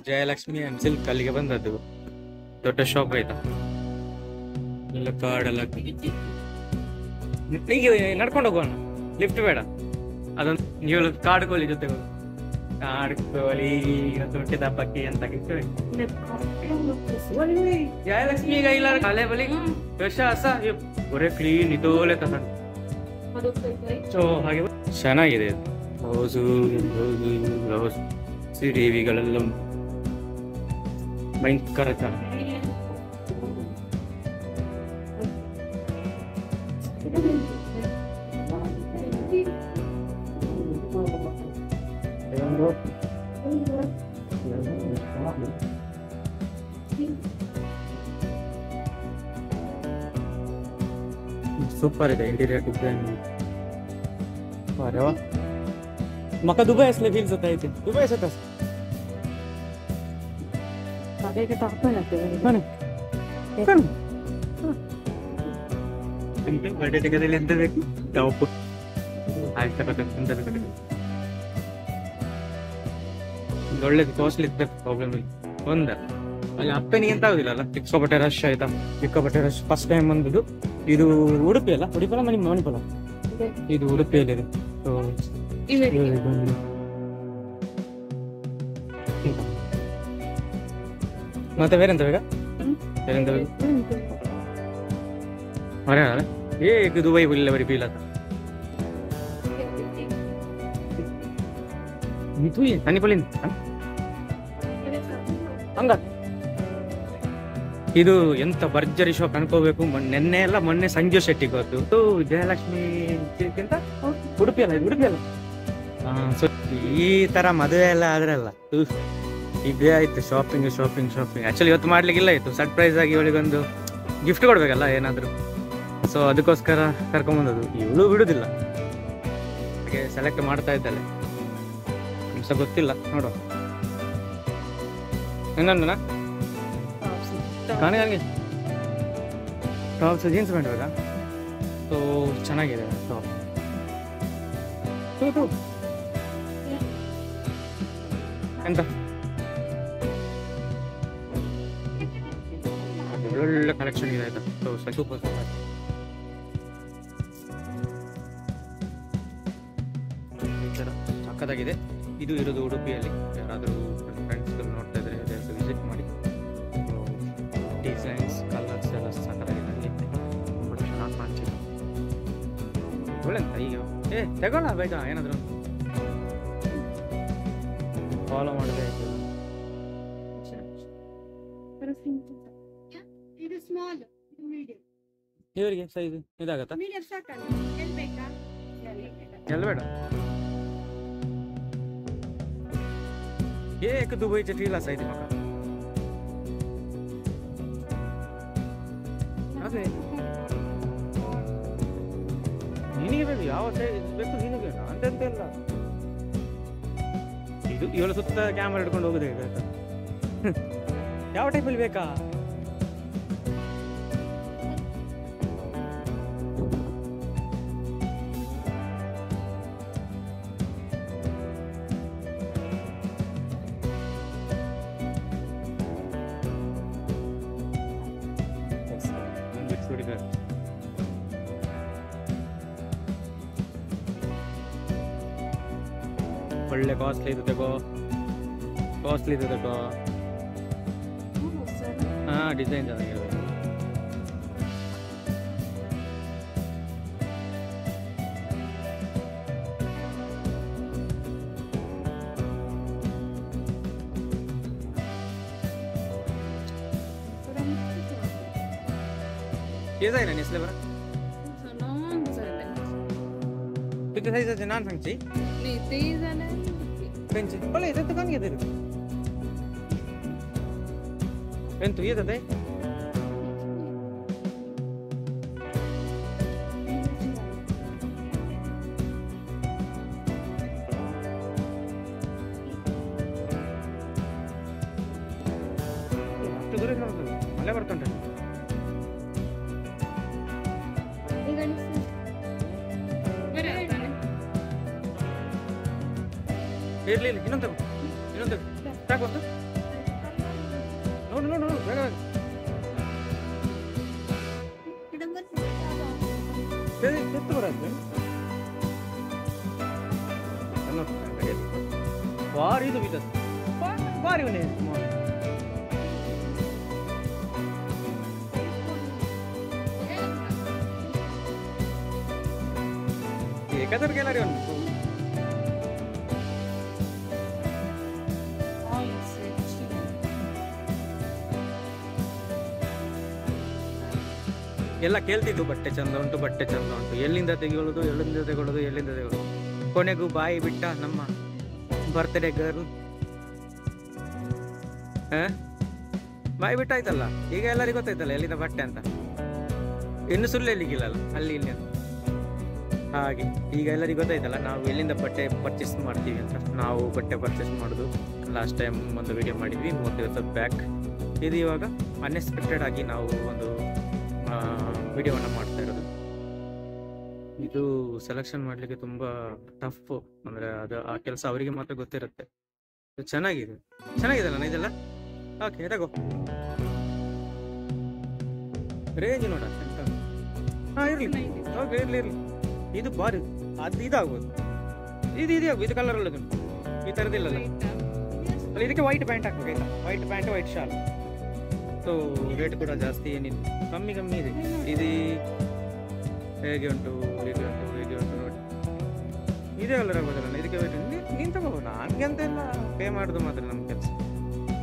Jayalakshmi and silk ಅಲ್ಲಿಗೆ ಬಂದದ್ದು. ದೊಡ್ಡ ಶಾಪ್ ಆಯ್ತಾ, ಎಲ್ಲ ಕಾರ್ಡೆಲ್ಲ. ಈಗ ನಡ್ಕೊಂಡು ಹೋಗೋಣ, ಲಿಫ್ಟ್ ಬೇಡ. ಅದೊಂದು ನೀವು ಕಾಡು ಕೋಳಿ ಜೊತೆ ಕಾಡು ಕೋಳಿ ಹುಟ್ಟಿದ ಹಬ್ಬಕ್ಕೆ ಅಂತ ಜಯಲಕ್ಷ್ಮಿ ಈಗ ಇಲ್ಲ ಹಳೆ ಬಲಿ ವಿಶ್ವಾಸ ಒರೇ ಕ್ಲೀನ್ ಇದೋಲೆ ತಗೊಂಡು. ಸೊ ಹಾಗೆ ಚೆನ್ನಾಗಿದೆ. ರೋಸು ರೋಸ್ ಶ್ರೀದೇವಿಗಳೆಲ್ಲ ಭಯಂಕರ ಚೆನ್ನಾಗಿ. सूपर है इंटीरियर डिजाइन. अरे वाह, मका दुबई असले फील्स होता है इथे. दुबई असत Pakai ketakutan aku. mana kan ಎಂತ ಬರ್ಡೇ ಟಿಕೆಟಲ್ಲಿ ಎಂತ ಬೇಕು ಟಾಪ್ ಆಯ್ತು ಎಂತ ಬೇಕು. ಒಳ್ಳೇದು ಕಾಸ್ಟ್ಲಿ ಇದ್ದ ಪ್ರಾಬ್ಲಮ್ ಇಲ್ಲ. ಒಂದ ಅಲ್ಲಿ ಅಪ್ಪನಿಗೆ ಎಂತ ಆಗುದಿಲ್ಲ, ಸಿಕ್ಕಾಪಟ್ಟೆ ರಶ್ ಆಯ್ತಾ, ಸಿಕ್ಕಾಪಟ್ಟೆ ರಶ್. ಫಸ್ಟ್ ಟೈಮ್ ಬಂದದ್ದು ಇದು ಉಡುಪಿ ಅಲ್ಲ, ಉಡುಪಿ ಮಣಿಪಾಲ, ಇದು ಉಡುಪಿಯಲ್ಲಿ ಇದೆ. ಮತ್ತೆ ಬೇರೆಂತ ಬೇಕಾ, ಬೇರೆಂತ ಬೇಕು ಮರ ಹೇಗೆ ದುಬೈ ಇಲ್ಲ ಬರೀ ಫೀಲ್ ಆತ. itu ya tani polin ಹಂಗ ಇದು ಎಂತ ಭರ್ಜರಿ ಶಾಪ್ ಅನ್ಕೋಬೇಕು. ಮೊನ್ನೆ ಸಂಜು ಶೆಟ್ಟಿಗೆ ಹೋದ್ದು ಜಯಲಕ್ಷ್ಮಿ ಅಂತ ಉಡುಪಿ ಅಲ್ಲ, ಉಡುಪಿ ಅಲ್ಲ. ಸೊ ಈ ತರ ಮದುವೆ ಎಲ್ಲ ಆದ್ರಲ್ಲ ಇದೇ ಆಯ್ತು ಶಾಪಿಂಗ್ ಶಾಪಿಂಗ್ ಶಾಪಿಂಗ್. ಆಕ್ಚುಲಿ ಇವತ್ತು ಮಾಡ್ಲಿಕ್ಕಿಲ್ಲ ಇತ್ತು, ಸರ್ಪ್ರೈಸ್ ಆಗಿ ಇವಳಿಗೊಂದು ಗಿಫ್ಟ್ ಕೊಡ್ಬೇಕಲ್ಲ ಏನಾದ್ರು. ಸೊ ಅದಕ್ಕೋಸ್ಕರ ಕರ್ಕೊಂಬಂದದ್ದು. ಇವಳು ಬಿಡುದಿಲ್ಲ, ಹಾಗೆ ಸೆಲೆಕ್ಟ್ ಮಾಡ್ತಾ ಇದ್ದಾಳೆ. ನಿಮ್ಸ ಗೊತ್ತಿಲ್ಲ ನೋಡುವ ಇನ್ನೊಂದನ ನನಗೆ ಟಾಪ್ಸ್ ಜೀನ್ಸ್ ಪ್ಯಾಂಟ್ ಬೇಕಾ. ಸೊ ಚೆನ್ನಾಗಿದೆ ಟಾಪ್. ಎಂತ ಒಳ್ಳೊಳ್ಳೆ ಕಲೆಕ್ಷನ್ ಇದೆ ಆಯ್ತಾ. So super super. ಈ ಥರ ಸಕ್ಕತ್ತಾಗಿದೆ. ಇದು ಇರೋದು ಉಡುಪಿಯಲ್ಲಿ. ಯಾರಾದರೂ ಫ್ರೆಂಡ್ಸ್ ನೋಡ್ತಾ ಇದ್ರೆ ವಿಸಿಟ್ ಮಾಡಿ. ಡಿಸೈನ್ಸ್ ಕಲರ್ಸ್ ಎಲ್ಲ ಸಕ್ಕತ್ತಾಗಿದೆ. ನನಗೆ ತುಂಬ ಚೆನ್ನಾಗಿ ಕಾಣಿಸಿದೆ. ಒಳ್ಳೆಂತ ಈಗ ತಗೋಣ ಬೇಗ ಏನಾದರೂ ಫಾಲೋ ಮಾಡಿದ್ರೆ ಆಯ್ತು. ಇವರಿಗೆ ಸೈಜ್ ಇದಾಗತ್ತಾ, ಎಲ್ಲ ಬೇಡ. एक दुबई चे फील असायची मका. ಅದೇ ನಿನಗೆ ಬೇಕು ಯಾವ ಬೇಕು ನಿನಗೆ ಅಂತೆಂತ ಇಲ್ಲ. ಇದು ಇವಳ ಸುತ್ತ ಕ್ಯಾಮರಾ ಹಿಡ್ಕೊಂಡು ಹೋಗುದೇ ಬೇಕಾ, ಯಾವ ಟೈಪಲ್ಲಿ ಬೇಕಾ. ಒಳ್ಳೆ ಕಾಸ್ಟ್ಲಿ ಇದು ತಗೋ, ಕಾಸ್ಟ್ಲಿ ಇದು ತಗೋ. ಹಾ ಡಿಸೈನ್ ಚೆನ್ನಾಗಿರುತ್ತೆ. ये जाए ना इसलिए बरा किती साईज आहे नान सांगची नहीं तेज है ना पेंची बोले इथे तर कान घेते पेन तू येत आहे मला ಬರ್ತಾನೆ ಇರ್ಲಿ ಇನ್ನೊಂದು ಸಾಕು ಒಂದು ನೋಡು ನೋಡು ನೋಡು ಬೇಗ ಎತ್ತು ಬರತ್ತೆ ಭಾರಿ ಇದು ಬಿದ್ದದ್ದು ಭಾರಿ ಉಂಟು ಏಕಾದರ್ ಕೆಲರಿ ಉಂಟು ಎಲ್ಲ ಕೇಳ್ತಿದ್ದು ಬಟ್ಟೆ ಚಂದ ಉಂಟು ಬಟ್ಟೆ ಚಂದ ಉಂಟು ಎಲ್ಲಿಂದ ತೆಗೆಯೋದು ಎಲ್ಲಿಂದ ತೆಗೊಳ್ಳೋದು ಎಲ್ಲಿಂದ ತೆಗೊಳ್ಳೋದು ಕೊನೆಗೂ ಬಾಯಿ ಬಿಟ್ಟ ನಮ್ಮ ಬರ್ತ್ಡೇ ಗರ್ಲ್ ಬಾಯಿ ಬಿಟ್ಟಾಯ್ತಲ್ಲ ಈಗ ಎಲ್ಲರಿಗೂ ಗೊತ್ತಾಯ್ತಲ್ಲ ಎಲ್ಲಿಂದ ಬಟ್ಟೆ ಅಂತ ಇನ್ನು ಸುಳ್ಳು ಎಲ್ಲಿಗಿಲ್ಲಲ್ಲ ಅಲ್ಲಿ ಇಲ್ಲಿ ಅಂತ ಹಾಗೆ ಈಗ ಎಲ್ಲರಿಗೂ ಗೊತ್ತಾಯ್ತಲ್ಲ ನಾವು ಎಲ್ಲಿಂದ ಬಟ್ಟೆ ಪರ್ಚೇಸ್ ಮಾಡ್ತೀವಿ ಅಂತ ನಾವು ಬಟ್ಟೆ ಪರ್ಚೇಸ್ ಮಾಡೋದು ಲಾಸ್ಟ್ ಟೈಮ್ ಒಂದು ವಿಡಿಯೋ ಮಾಡಿದ್ವಿ 3 ದಿವಸದ ಬ್ಯಾಕ್ ಇದು ಇವಾಗ ಅನ್ಎಕ್ಸ್ಪೆಕ್ಟೆಡ್ ಆಗಿ ನಾವು ಒಂದು ವಿಡಿಯೋವನ್ನು ಮಾಡ್ತಾ ಇರೋದು ಇದು ಸೆಲೆಕ್ಷನ್ ಮಾಡಲಿಕ್ಕೆ ತುಂಬ ಟಫ್ ಅಂದರೆ ಅದು ಆ ಕೆಲಸ ಅವರಿಗೆ ಮಾತ್ರ ಗೊತ್ತಿರುತ್ತೆ ಚೆನ್ನಾಗಿದೆ ಚೆನ್ನಾಗಿದೆಲ್ಲ ಇದೆಲ್ಲ ಓಕೆ ತಗೋ ರೇಂಜ್ ನೋಡ ಹಾಂ ಇರಲಿ ಓಕೆ ಇರಲಿ ಇದು ಬಾರಿ ಅದು ಇದಾಗ್ಬೋದು ಇದು ಕಲರ್ ಈ ಥರದಿಲ್ಲಲ್ಲ ಅಲ್ಲ ಇದಕ್ಕೆ ವೈಟ್ ಪ್ಯಾಂಟ್ ಹಾಕ್ಬೇಕಾಯ್ತಾ white pant white shawl so rate ಕೂಡ ಜಾಸ್ತಿ ಏನಿಲ್ಲ ಕಮ್ಮಿ ಇದೆ ಇದು ಹೇಗೆ ಉಂಟು ನೋಡಿ ಇದೇ ಕಲರ್ ಆಗೋದಲ್ಲ ಇದಕ್ಕೆ ವೈಟ್ ನೀನು ತಗೋಬೋದು ನನಗೆ ಅಂತ ಎಲ್ಲ ಪೇ ಮಾಡೋದು ಮಾತ್ರ ನಮ್ಮ ಕೆಲಸ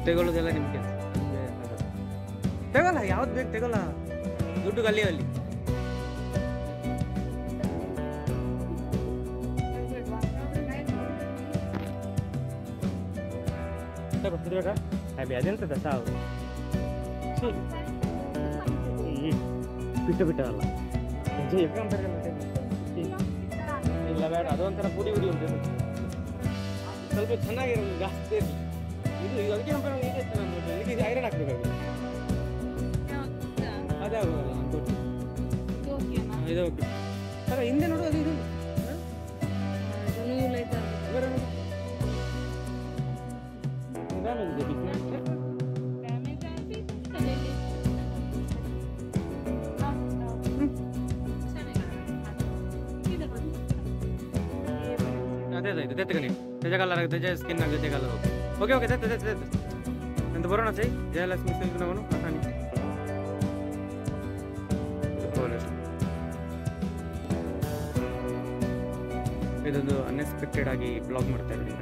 ತೆಗೊಳ್ಳೋದೆಲ್ಲ ನಿಮ್ಮ ಕೆಲಸ ತಗೊಲ್ಲ ಯಾವ್ದು ಬೇಕು ತಗೊಲ್ಲ ದುಡ್ಡು ಅಲ್ಲಿ ಅದೆಂತದ ಸಾವು ಬಿಟ್ಟಲ್ಲ ಇಲ್ಲ ಬೇಡ ಅದೊಂಥರ ಪುಡಿ ಉಂಟು ಸ್ವಲ್ಪ ಚೆನ್ನಾಗಿರೋದು ಜಾಸ್ತಿ ಇದು ಅದಕ್ಕೆ ಇದಕ್ಕೆ ಐರನ್ ಹಾಕ್ಬೇಕಾಗುತ್ತೆ ಅದೇ ಆಗೋಲ್ಲ ಇದು ಓಕೆ ಅಲ್ಲ ಹಿಂದೆ ನೋಡು ಅದು ಇದು ಅದೇ ಇದು ತೆತ್ತಗ ನೀವು ತೆಜ ಕಲರ್ ತೆಜ ಸ್ಕಿನ್ ಆಗ ತೆಜ ಕಲರ್ ಓಕೆ ಓಕೆ ತೆತ್ತ ಎಂತ ಬರೋಣ ಸೈ ಜಯಲಕ್ಷ್ಮಿ ಸಿಲ್ಕ್ ನವನು ಹಾನಿ ಇದೊಂದು ಅನ್ಎಕ್ಸ್ಪೆಕ್ಟೆಡ್ ಆಗಿ ಬ್ಲಾಗ್ ಮಾಡ್ತಾ ಇದ್ದೀನಿ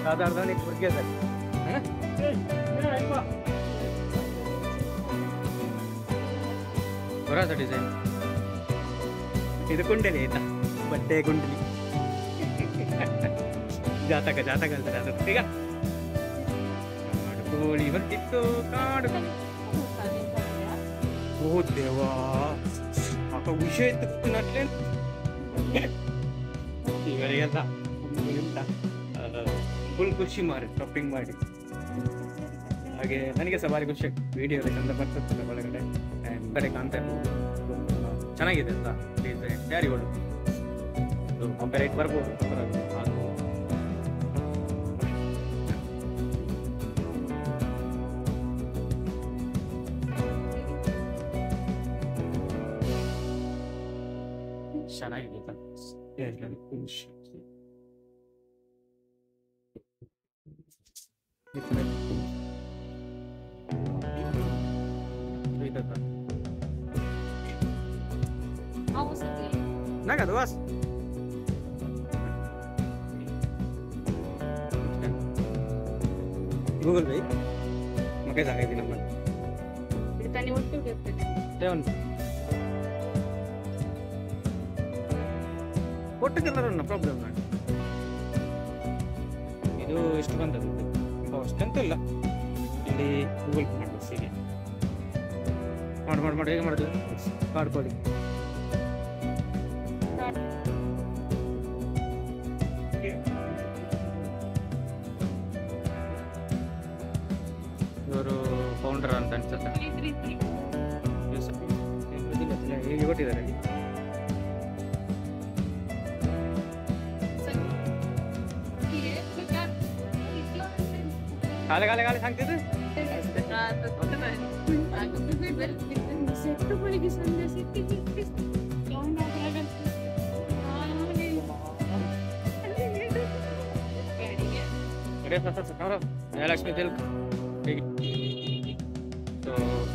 ಸಾಧಾರಣ ಹುಡುಗಿಯದಲ್ಲಿ ಹೊರಸ ಡಿಸೈನ್ ಇದು ಕುಂಡಲಿ ಆಯ್ತಾ ಬಟ್ಟೆ ಕುಂಡಲಿ ಜಾತಕ ಅಂತಾರೆ ಅದು ಈಗ ಕೋಳಿ ಬರ್ತಿತ್ತು ಕಾಡು ಓ ದೇವಾ ಅಕ್ಕ ವಿಷಯ ಇತ್ತು ನಟ್ಲೆ ಇವರಿಗೆಲ್ಲ ಫುಲ್ ಖುಷಿ ಮಾಡಿ ಶಾಪಿಂಗ್ ಮಾಡಿ ಹಾಗೆ ನನಗೆ ಸಹ ಭಾರಿ ಖುಷಿ ವಿಡಿಯೋ ಚಂದ ಬರ್ತದೆ ಒಳಗಡೆ ಕಡೆ ಕಾಣ್ತಾ ಚೆನ್ನಾಗಿದೆ ಅಂತ ಡಿಸೈನ್ ಯಾರಿಗಳು ಕಂಪೇರ್ ಬರ್ಬೋದು ಚೆನ್ನಾಗಿದೆ Nada, duas. Google Pay. Makanya sangat ini namanya. Ditanya waktu gitu. Teon. What color na problem na? Itu ಎಷ್ಟು ಬಂದದ್ದು? ಕಾಸ್ಟ್ ಅಂತ ಇಲ್ಲ. ಇಲ್ಲಿ Google Pay ಮಾಡ್ಬೇಕು ಸೀಗೆ. ಮಾಡಿ ಹೇಗೆ ಮಾಡೋದು? ಕಾರ್ಡ್ ಕೊಡಿ. ಫೌಂಡರ್ ಅಂತ ಅನ್ಸುತ್ತೆ. ಹೇಗೆ ಕೊಟ್ಟಿದ್ದಾರೆ ಕಾಲೆ ಕಾಲೆ ಕಾಲೆ सांगते जयलक्ष्मी दिल तो